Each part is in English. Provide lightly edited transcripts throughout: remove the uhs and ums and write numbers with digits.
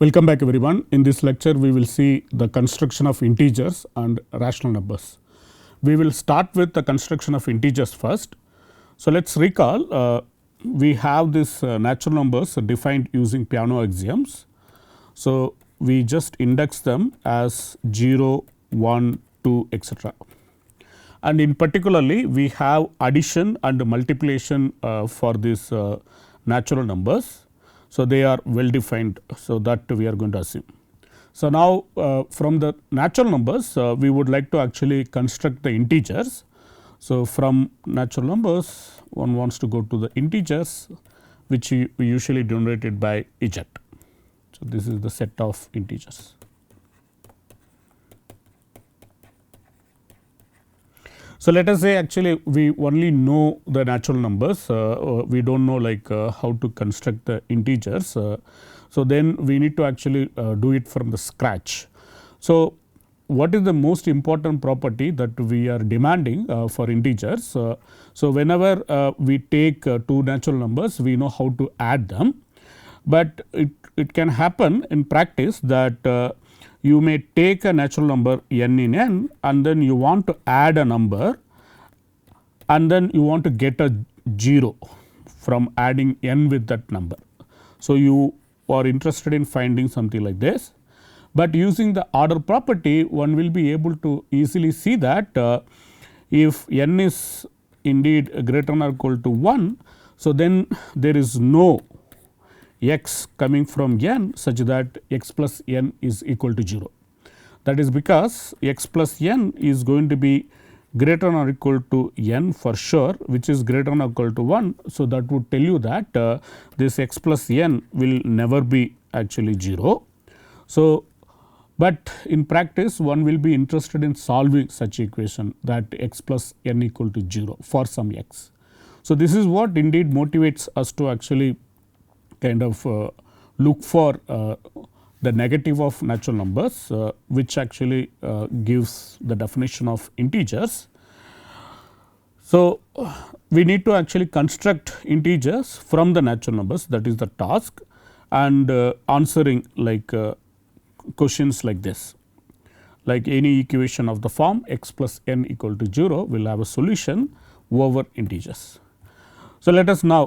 Welcome back everyone. In this lecture we will see the construction of integers and rational numbers. We will start with the construction of integers first. So, let us recall we have this natural numbers defined using piano axioms. So, we just index them as 0, 1, 2 etc. And in particularly we have addition and multiplication for these natural numbers. So, they are well defined. So, that we are going to assume. So, now from the natural numbers we would like to actually construct the integers. So, from natural numbers one wants to go to the integers which we usually denoted by z. So, this is the set of integers. So, let us say actually we only know the natural numbers, we do not know like how to construct the integers. So, then we need to actually do it from the scratch. So, what is the most important property that we are demanding for integers? So, whenever we take two natural numbers we know how to add them, but it can happen in practice that you may take a natural number n in n and then you want to add a number and then you want to get a 0 from adding n with that number. So, you are interested in finding something like this, but using the order property one will be able to easily see that if n is indeed greater than or equal to 1. So, then there is no x coming from n such that x plus n is equal to 0. That is because x plus n is going to be greater than or equal to n for sure, which is greater than or equal to 1. So, that would tell you that this x plus n will never be actually 0. So, but in practice one will be interested in solving such equation that x plus n equal to 0 for some x. So, this is what indeed motivates us to actually kind of look for the negative of natural numbers which actually gives the definition of integers. So, we need to actually construct integers from the natural numbers, that is the task, and answering like questions like this, like any equation of the form x plus n equal to 0 will have a solution over integers. So, let us now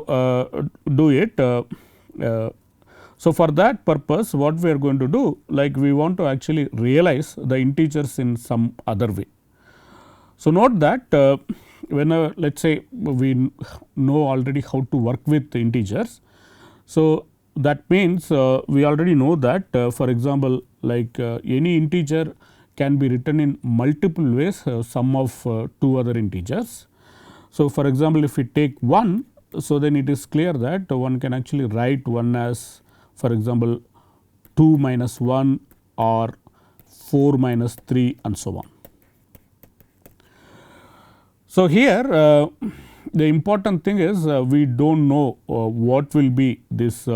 do it. So, for that purpose what we are going to do, like we want to actually realize the integers in some other way. So, note that whenever let us say we know already how to work with the integers. So, that means we already know that for example, like any integer can be written in multiple ways, sum of two other integers. So, for example, if we take 1, so then it is clear that one can actually write 1 as for example 2 minus 1 or 4 minus 3 and so on. So, here the important thing is we do not know what will be this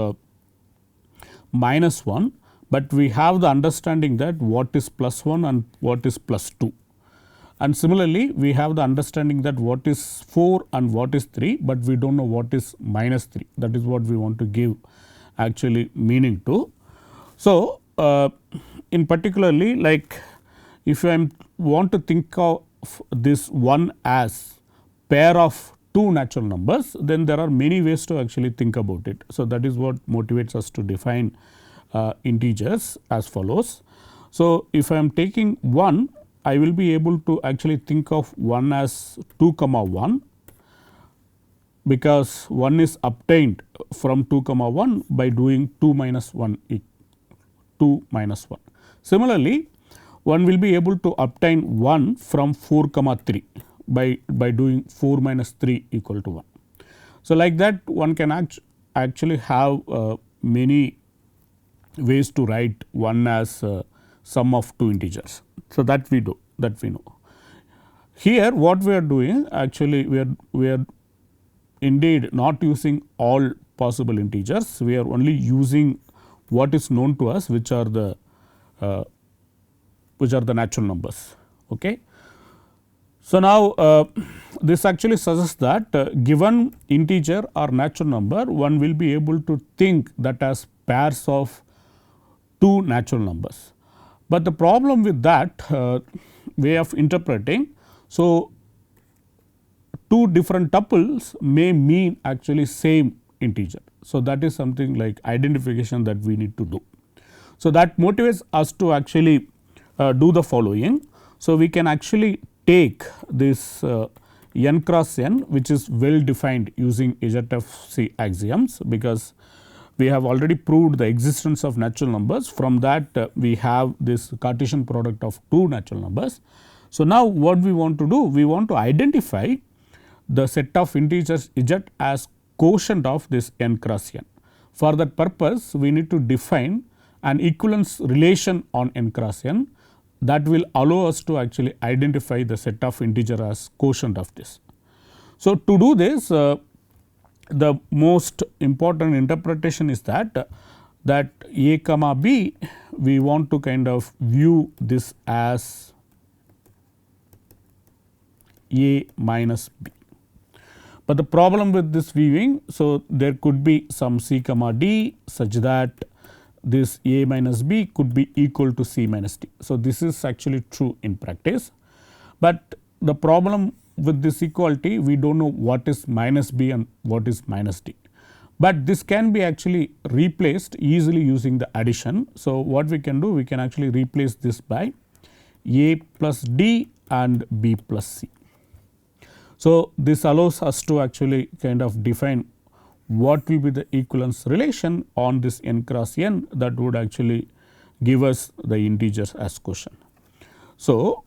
minus 1, but we have the understanding that what is plus 1 and what is plus 2. And similarly, we have the understanding that what is 4 and what is 3, but we do not know what is minus 3, that is what we want to give actually meaning to. So, in particularly like if I want to think of this 1 as pair of two natural numbers, then there are many ways to actually think about it. So, that is what motivates us to define integers as follows. So, if I am taking 1, I will be able to actually think of 1 as 2 comma 1, because 1 is obtained from 2 comma 1 by doing 2 minus 1 2 minus 1. Similarly, one will be able to obtain 1 from 4 comma 3 by doing 4 minus 3 equal to 1. So, like that one can actually have many ways to write 1 as sum of two integers. So, that we know. Here what we are doing actually we are indeed not using all possible integers, we are only using what is known to us, which are the natural numbers. Okay. So, now this actually suggests that given integer or natural number, one will be able to think that as pairs of two natural numbers. But the problem with that way of interpreting, so two different tuples may mean actually same integer. So, that is something like identification that we need to do. So, that motivates us to actually do the following. So, we can actually take this n cross n, which is well defined using ZFC axioms, because we have already proved the existence of natural numbers. From that we have this Cartesian product of two natural numbers. So, now what we want to do? We want to identify the set of integers z as quotient of this n cross n. For that purpose, we need to define an equivalence relation on n cross n that will allow us to actually identify the set of integer as quotient of this. So, to do this, the most important interpretation is that a comma b, we want to kind of view this as a minus b. But the problem with this viewing, so there could be some c comma d such that this a minus b could be equal to c minus d. So, this is actually true in practice, but the problem with this equality, we do not know what is minus b and what is minus d, but this can be actually replaced easily using the addition. So, what we can do? We can actually replace this by a plus d and b plus c. So, this allows us to actually kind of define what will be the equivalence relation on this n cross n that would actually give us the integers as quotient. So,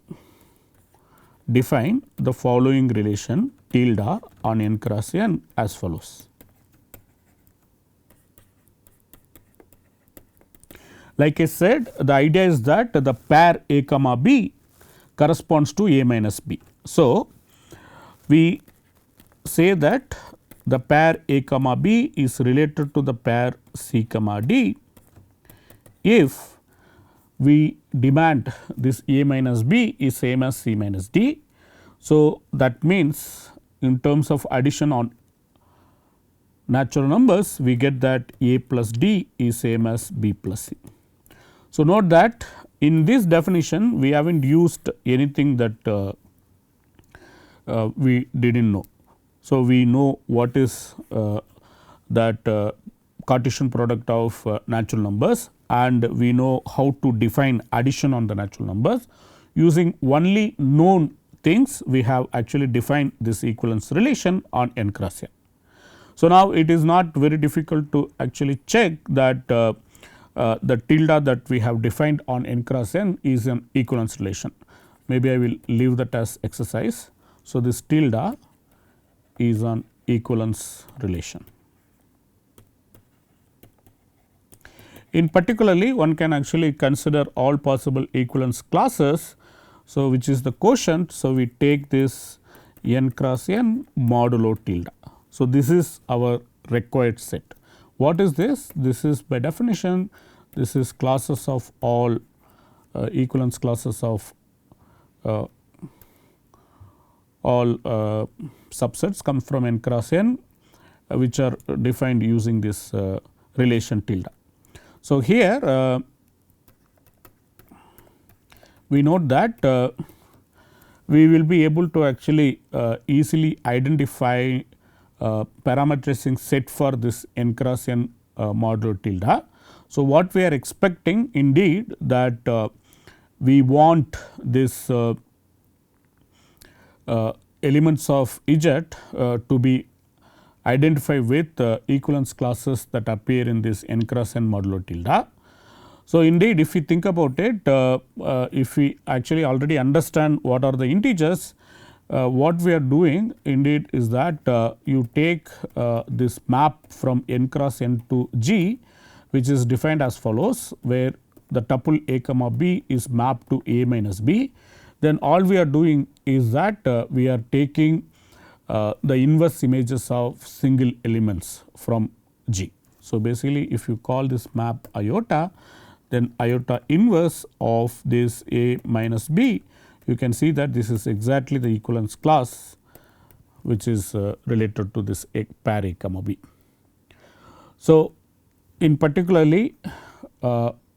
define the following relation tilde on n cross n as follows. Like I said, the idea is that the pair a comma b corresponds to a minus b. So, we say that the pair a comma b is related to the pair c comma d if we demand this a minus b is same as c minus d. So, that means in terms of addition on natural numbers, we get that a plus d is same as b plus c. So, note that in this definition we have not used anything that we did not know. So, we know what is that Cartesian product of natural numbers, and we know how to define addition on the natural numbers. Using only known things, we have actually defined this equivalence relation on n cross n. So, now it is not very difficult to actually check that the tilde that we have defined on n cross n is an equivalence relation. Maybe I will leave that as exercise. So, this tilde is an equivalence relation. In particularly, one can actually consider all possible equivalence classes. So, which is the quotient. So, we take this n cross n modulo tilde. So, this is our required set. What is this? This is by definition, this is classes of all equivalence classes of all subsets come from n cross n which are defined using this relation tilde. So, here we note that we will be able to actually easily identify parameterizing set for this n cross n modulo tilde. So, what we are expecting indeed that we want this elements of z to be identified with equivalence classes that appear in this n cross n modulo tilde. So, indeed if we think about it, if we actually already understand what are the integers, what we are doing indeed is that you take this map from n cross n to g, which is defined as follows, where the tuple a comma b is mapped to a minus b. Then all we are doing is that we are taking the inverse images of single elements from G. So, basically if you call this map iota, then iota inverse of this a minus b, you can see that this is exactly the equivalence class which is related to this a pair a comma b. So, in particularly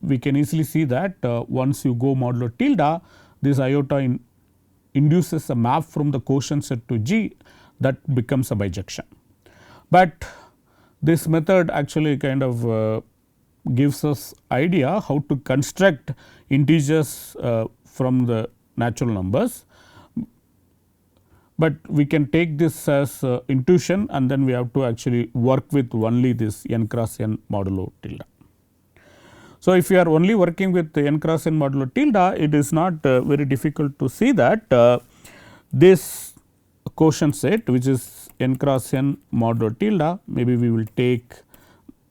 we can easily see that once you go modulo tilde, this iota induces a map from the quotient set to G that becomes a bijection. But this method actually kind of gives us idea how to construct integers from the natural numbers, but we can take this as intuition and then we have to actually work with only this n cross n modulo tilde. So, if you are only working with the n cross n modulo tilde, it is not very difficult to see that this quotient set which is n cross n modulo tilde, maybe we will take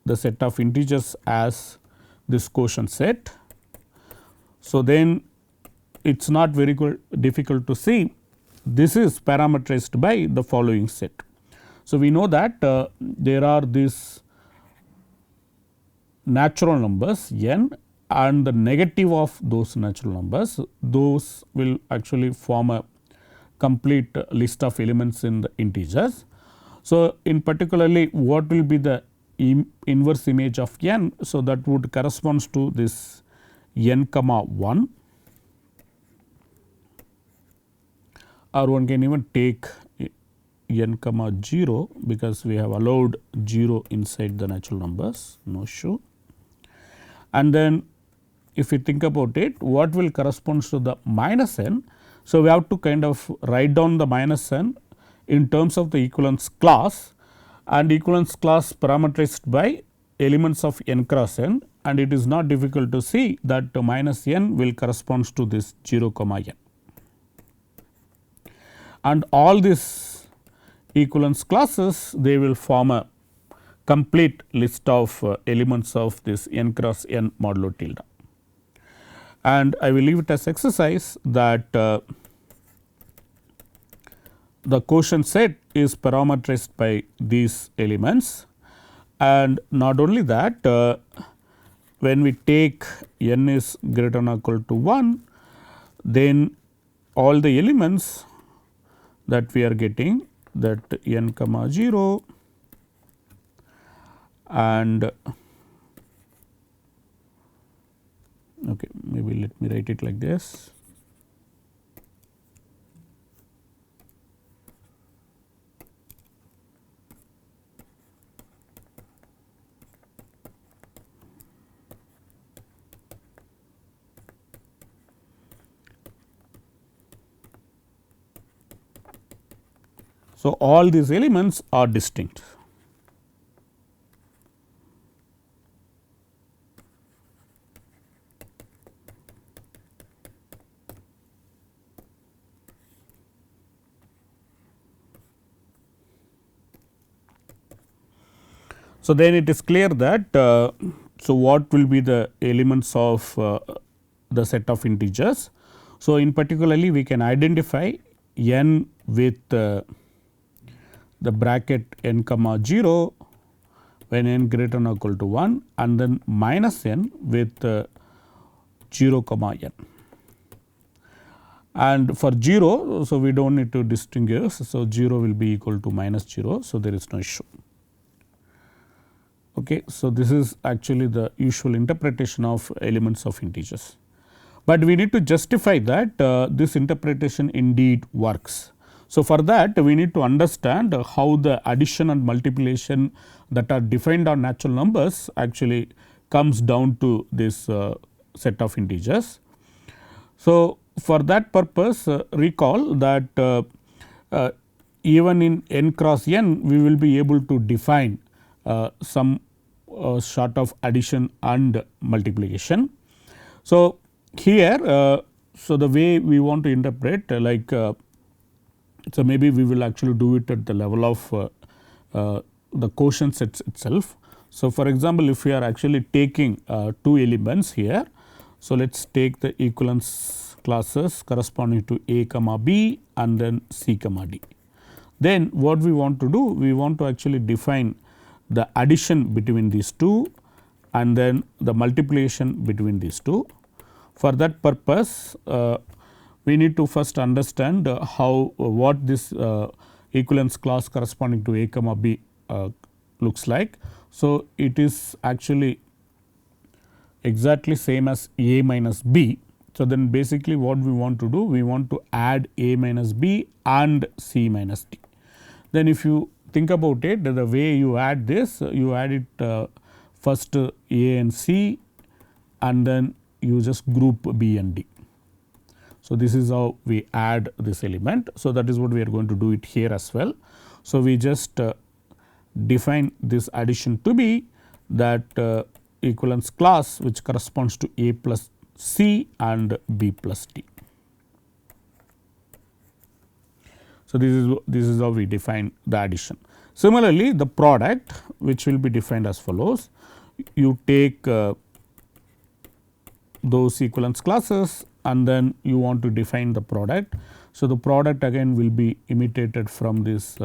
the set of integers as this quotient set. So, then it is not very difficult to see this is parameterized by the following set. So, we know that there are these natural numbers n and the negative of those natural numbers, those will actually form a complete list of elements in the integers. So, in particularly what will be the inverse image of n. So, that would corresponds to this n comma 1, or one can even take n comma 0 because we have allowed 0 inside the natural numbers, no issue. And then if we think about it, what will corresponds to the minus n. So, we have to kind of write down the minus n in terms of the equivalence class, and equivalence class parameterized by elements of n cross n, and it is not difficult to see that minus n will corresponds to this 0 comma n. And all these equivalence classes, they will form a complete list of elements of this n cross n modulo tilde. And I will leave it as exercise that the quotient set is parameterized by these elements, and not only that when we take n is greater than or equal to 1, then all the elements that we are getting, that n comma 0 and okay, maybe let me write it like this. So, all these elements are distinct. So, then it is clear that so what will be the elements of the set of integers. So, in particularly we can identify n with the bracket n comma 0 when n greater than or equal to 1, and then minus n with 0 comma n. And for 0, so we do not need to distinguish. So, 0 will be equal to minus 0. So, there is no issue. Okay. So, this is actually the usual interpretation of elements of integers, but we need to justify that this interpretation indeed works. So, for that we need to understand how the addition and multiplication that are defined on natural numbers actually comes down to this set of integers. So, for that purpose recall that even in n cross n we will be able to define some sort of addition and multiplication. So, here so the way we want to interpret like so maybe we will actually do it at the level of the quotient sets itself. So, for example, if we are actually taking two elements here, so let us take the equivalence classes corresponding to a comma b and then c comma d. Then what we want to do, we want to actually define the addition between these two and then the multiplication between these two. For that purpose we need to first understand how what this equivalence class corresponding to a comma b looks like. So, it is actually exactly same as a minus b. So, then basically what we want to do, we want to add a minus b and c minus d. Then if you think about it, the way you add this, you add it first a and c, and then you just group b and d. So, this is how we add this element. So, that is what we are going to do it here as well. So, we just define this addition to be that equivalence class which corresponds to a plus c and b plus d. So, this is how we define the addition. Similarly, the product which will be defined as follows: you take those equivalence classes and then you want to define the product. So, the product again will be imitated from this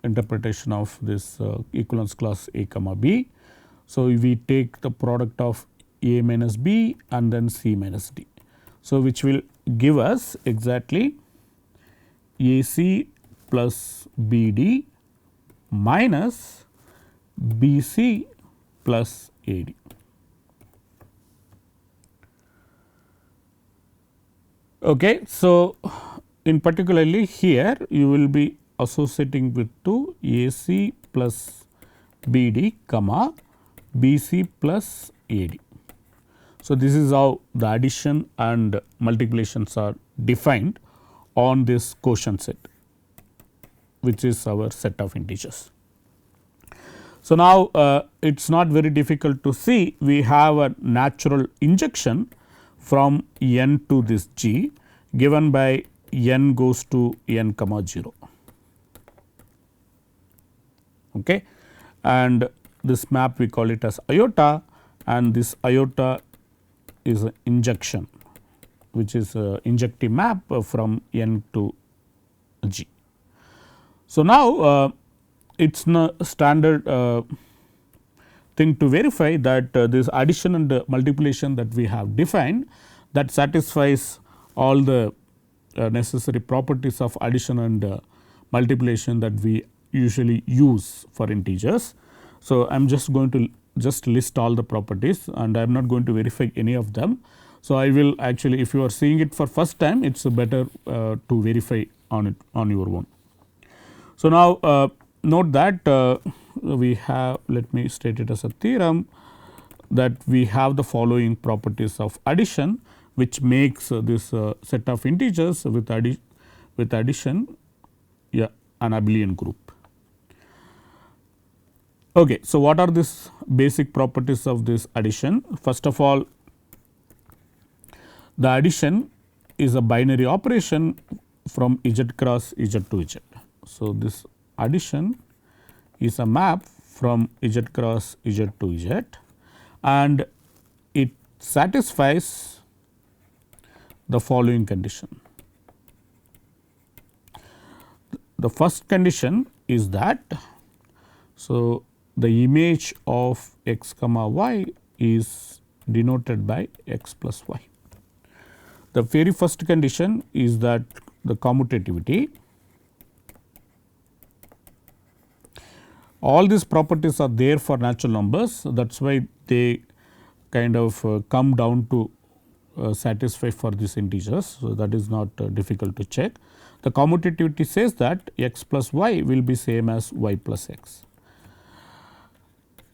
interpretation of this equivalence class a comma b. So, we take the product of a minus b and then c minus d. So, which will give us exactly AC plus BD minus BC plus AD. Okay. So, in particularly here you will be associating with to AC plus BD comma BC plus AD. So, this is how the addition and multiplications are defined on this quotient set, which is our set of integers. So, now it is not very difficult to see, we have a natural injection from n to this g given by n goes to n comma 0. Okay. And this map we call it as iota, and this iota is an injection which is a injective map from n to g. So, now it is a standard thing to verify that this addition and multiplication that we have defined, that satisfies all the necessary properties of addition and multiplication that we usually use for integers. So, I am just going to just list all the properties and I am not going to verify any of them. So, I will actually, if you are seeing it for first time, it is better to verify on it on your own. So, now note that we have, let me state it as a theorem, that we have the following properties of addition, which makes this set of integers with addition an abelian group. Okay. So, what are these basic properties of this addition? First of all, the addition is a binary operation from z cross z to z. So, this addition is a map from z cross z to z and it satisfies the following condition. The first condition is that, so the image of x comma y is denoted by x plus y. The very first condition is that the commutativity. All these properties are there for natural numbers, that is why they kind of come down to satisfy for these integers. So, that is not difficult to check. The commutativity says that x plus y will be same as y plus x,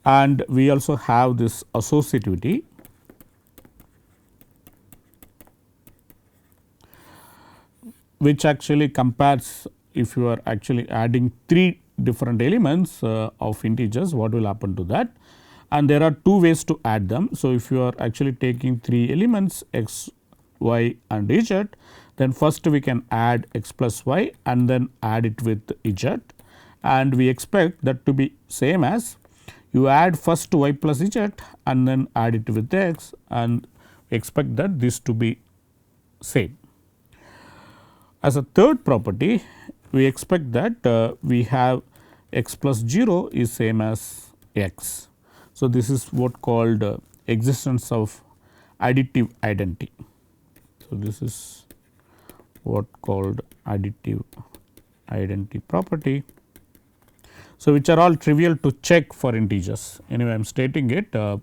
and we also have this associativity. Which actually compares, if you are actually adding 3 different elements of integers, what will happen to that, and there are 2 ways to add them. So, if you are actually taking 3 elements x, y and z, then first we can add x plus y and then add it with z, and we expect that to be same as you add first y plus z and then add it with x, and expect that this to be same. As a third property, we expect that we have x plus 0 is same as x. So, this is what called existence of additive identity. So, this is what called additive identity property. So, which are all trivial to check for integers. Anyway, I am stating it to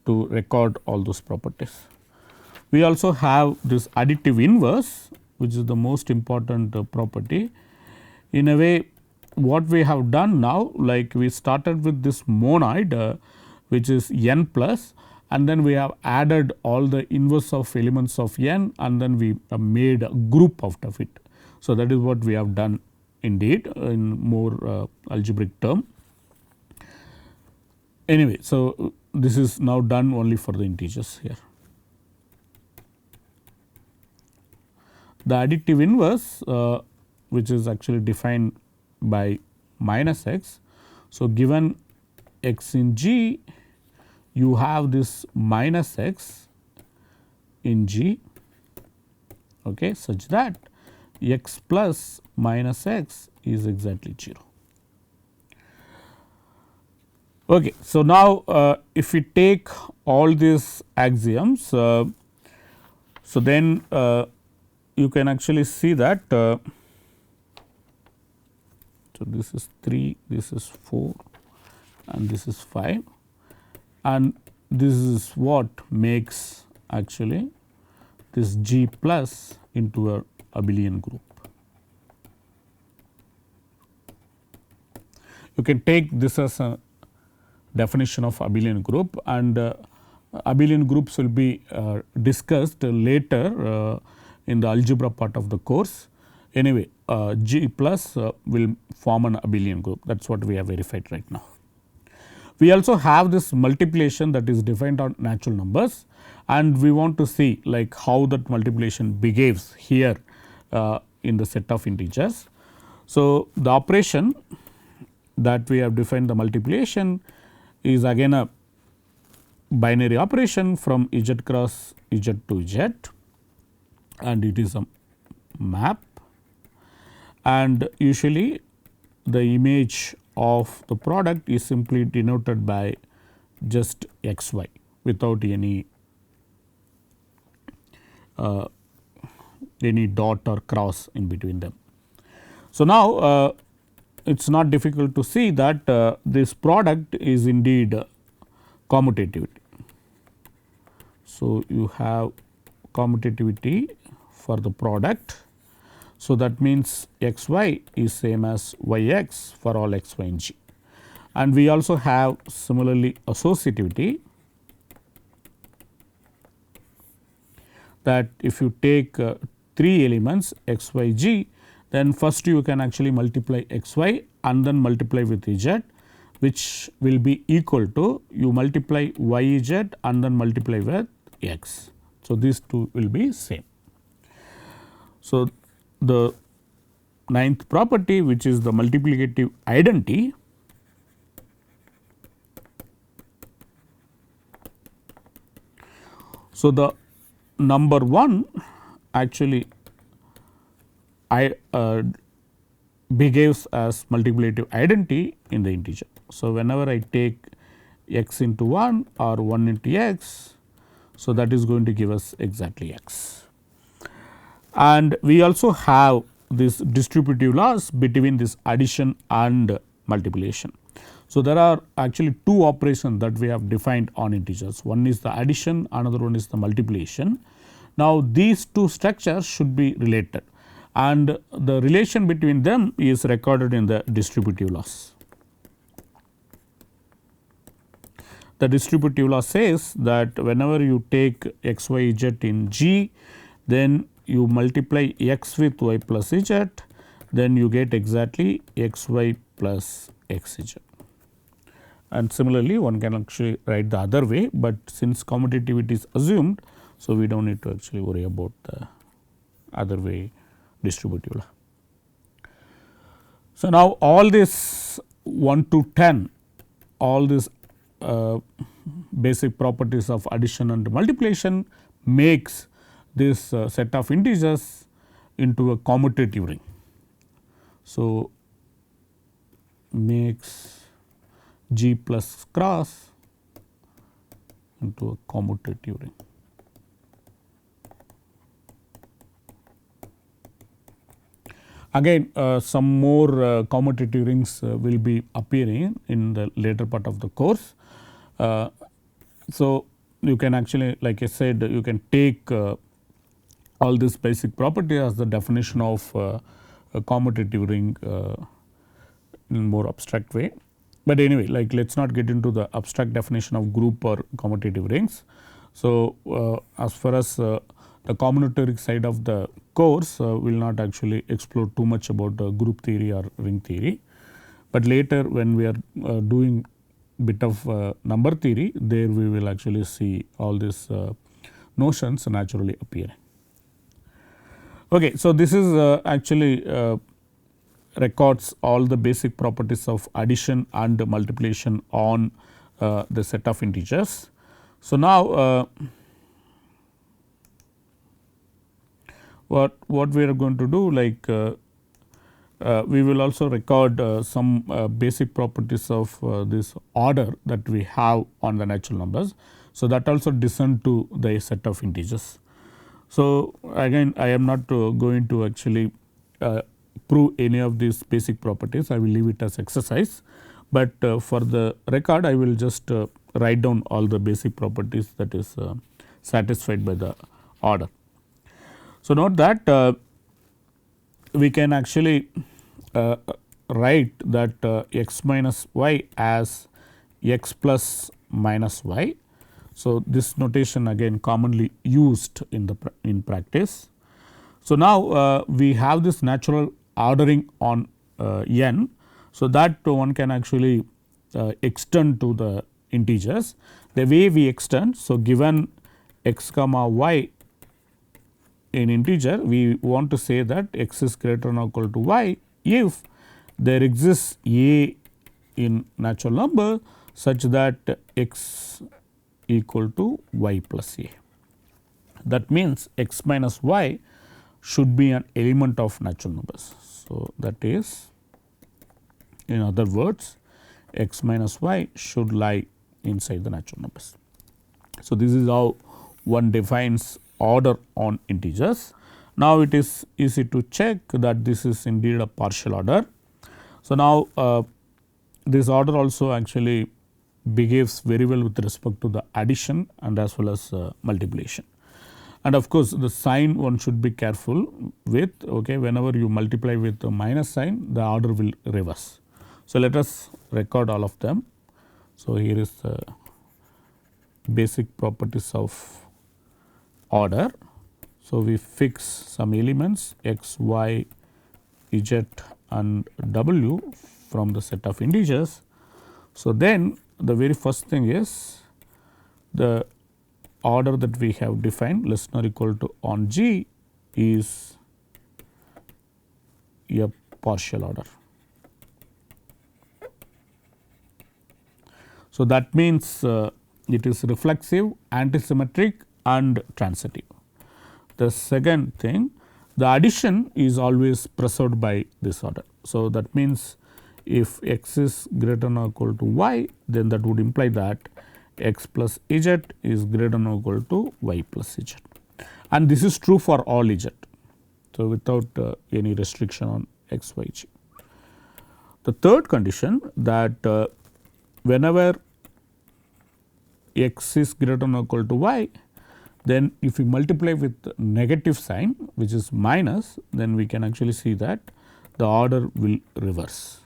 to record all those properties. We also have this additive inverse, which is the most important property. In a way, what we have done now, like we started with this monoid which is n plus, and then we have added all the inverse of elements of n, and then we made a group out of it. So, that is what we have done indeed in more algebraic term. Anyway, so this is now done only for the integers here. The additive inverse which is actually defined by minus x. So, given x in G, you have this minus x in G, okay, such that x plus minus x is exactly 0. Okay. So, now if we take all these axioms, so then you can actually see that so this is 3, this is 4 and this is 5, and this is what makes actually this G plus into a abelian group. You can take this as a definition of abelian group, and abelian groups will be discussed later in the algebra part of the course. Anyway, G plus will form an abelian group, that is what we have verified right now. We also have this multiplication that is defined on natural numbers, and we want to see like how that multiplication behaves here in the set of integers. So, the operation that we have defined, the multiplication, is again a binary operation from z cross z to z, and it is a map, and usually the image of the product is simply denoted by just x y without any dot or cross in between them. So, now it is not difficult to see that this product is indeed commutativity. So, you have commutativity for the product. So, that means x y is same as y x for all x y in G, and we also have similarly associativity, that if you take 3 elements x y G, then first you can actually multiply x y and then multiply with z, which will be equal to you multiply y z and then multiply with x. So, these two will be same. So, the ninth property, which is the multiplicative identity, so the number 1 actually behaves as multiplicative identity in the integer. So, whenever I take x into 1 or 1 into x, so that is going to give us exactly x. And we also have this distributive laws between this addition and multiplication. So, there are actually 2 operations that we have defined on integers. One is the addition, another one is the multiplication. Now, these 2 structures should be related, and the relation between them is recorded in the distributive laws. The distributive law says that whenever you take x y z in G, then you multiply x with y plus z, then you get exactly x y plus x z. And similarly, one can actually write the other way, but since commutativity is assumed, so we do not need to actually worry about the other way distributive law. So, now all this 1 to 10, all these basic properties of addition and multiplication makes this set of integers into a commutative ring. So, makes G plus cross into a commutative ring. Again some more commutative rings will be appearing in the later part of the course. So, you can actually, like I said, you can take all this basic property as the definition of a commutative ring in more abstract way. But anyway, like let us not get into the abstract definition of group or commutative rings. So, as far as the combinatoric side of the course, we will not actually explore too much about group theory or ring theory, but later when we are doing bit of number theory, there we will actually see all these notions naturally appearing. Okay, so this is actually records all the basic properties of addition and multiplication on the set of integers. So, now what we are going to do, like we will also record some basic properties of this order that we have on the natural numbers. So, that also descend to the set of integers. So, again I am not going to actually prove any of these basic properties, I will leave it as exercise, but for the record I will just write down all the basic properties that is satisfied by the order. So, note that we can actually write that x minus y as x plus minus y. So, this notation again commonly used in the in practice. So, now we have this natural ordering on n. So, that one can actually extend to the integers. The way we extend, so given x comma y in integer, we want to say that x is greater than or equal to y if there exists a in natural number such that x equal to y plus a. That means x minus y should be an element of natural numbers. So, that is, in other words, x minus y should lie inside the natural numbers. So, this is how one defines order on integers. Now, it is easy to check that this is indeed a partial order. So, now this order also actually behaves very well with respect to the addition and as well as multiplication. And of course, the sign one should be careful with, okay, whenever you multiply with the minus sign, the order will reverse. So, let us record all of them. So, here is the basic properties of order. So, we fix some elements x, y, z and w from the set of integers. So, then the very first thing is the order that we have defined less than or equal to on G is a partial order. So, that means it is reflexive, antisymmetric and transitive. The second thing, the addition is always preserved by this order. So, that means if x is greater than or equal to y, then that would imply that x plus z is greater than or equal to y plus z, and this is true for all z. So, without any restriction on x, y, g. The third condition, that whenever x is greater than or equal to y, then if we multiply with negative sign which is minus, then we can actually see that the order will reverse.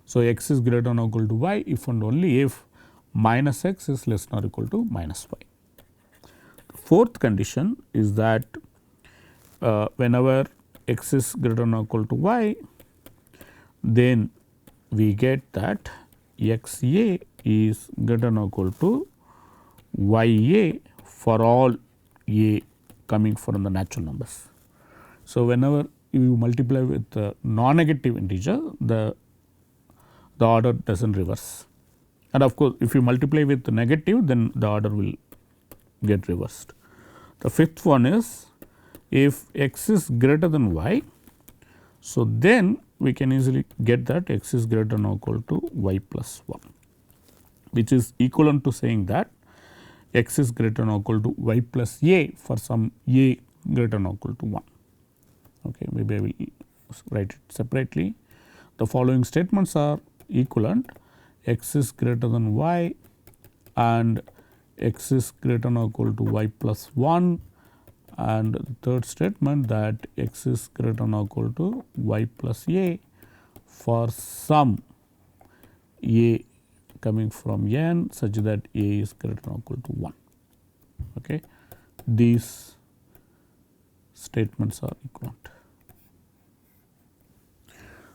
So, x is greater than or equal to y if and only if minus x is less than or equal to minus y. The fourth condition is that whenever x is greater than or equal to y, then we get that x a is greater than or equal to y a for all a coming from the natural numbers. So, whenever you multiply with the non-negative integer, the order does not reverse, and of course, if you multiply with the negative, then the order will get reversed. The fifth one is if x is greater than y, so then we can easily get that x is greater than or equal to y plus 1, which is equivalent to saying that x is greater than or equal to y plus a for some a greater than or equal to 1. Okay, maybe I will write it separately. The following statements are equivalent: x is greater than y and x is greater than or equal to y plus 1, and the third statement that x is greater than or equal to y plus a for some a coming from n such that a is greater than or equal to 1. Okay. These statements are equivalent.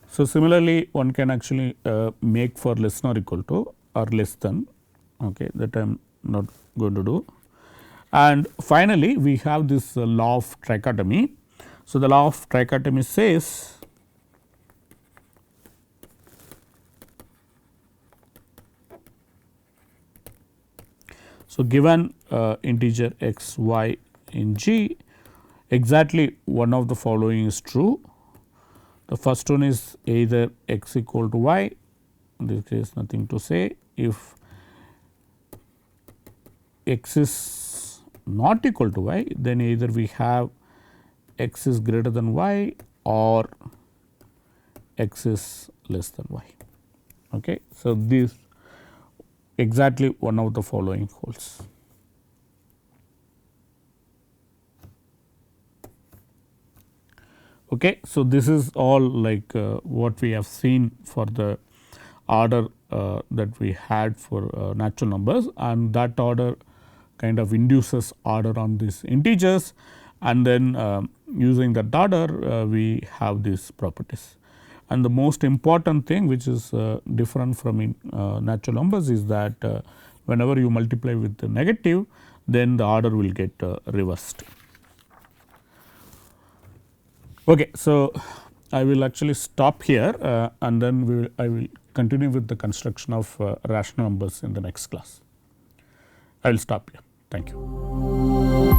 So, similarly one can actually make for less than or equal to or less than, okay, that I am not going to do. And finally, we have this law of trichotomy. So, the law of trichotomy says so given integer x y in G, exactly one of the following is true. The first one is either x equal to y, in this case nothing to say. If x is not equal to y, then either we have x is greater than y or x is less than y. Okay. So, this exactly one of the following holds. Okay. So, this is all like what we have seen for the order that we had for natural numbers, and that order kind of induces order on these integers, and then using that order we have these properties. And the most important thing which is different from natural numbers is that whenever you multiply with the negative, then the order will get reversed. Okay. So, I will actually stop here and then I will continue with the construction of rational numbers in the next class. I will stop here. Thank you.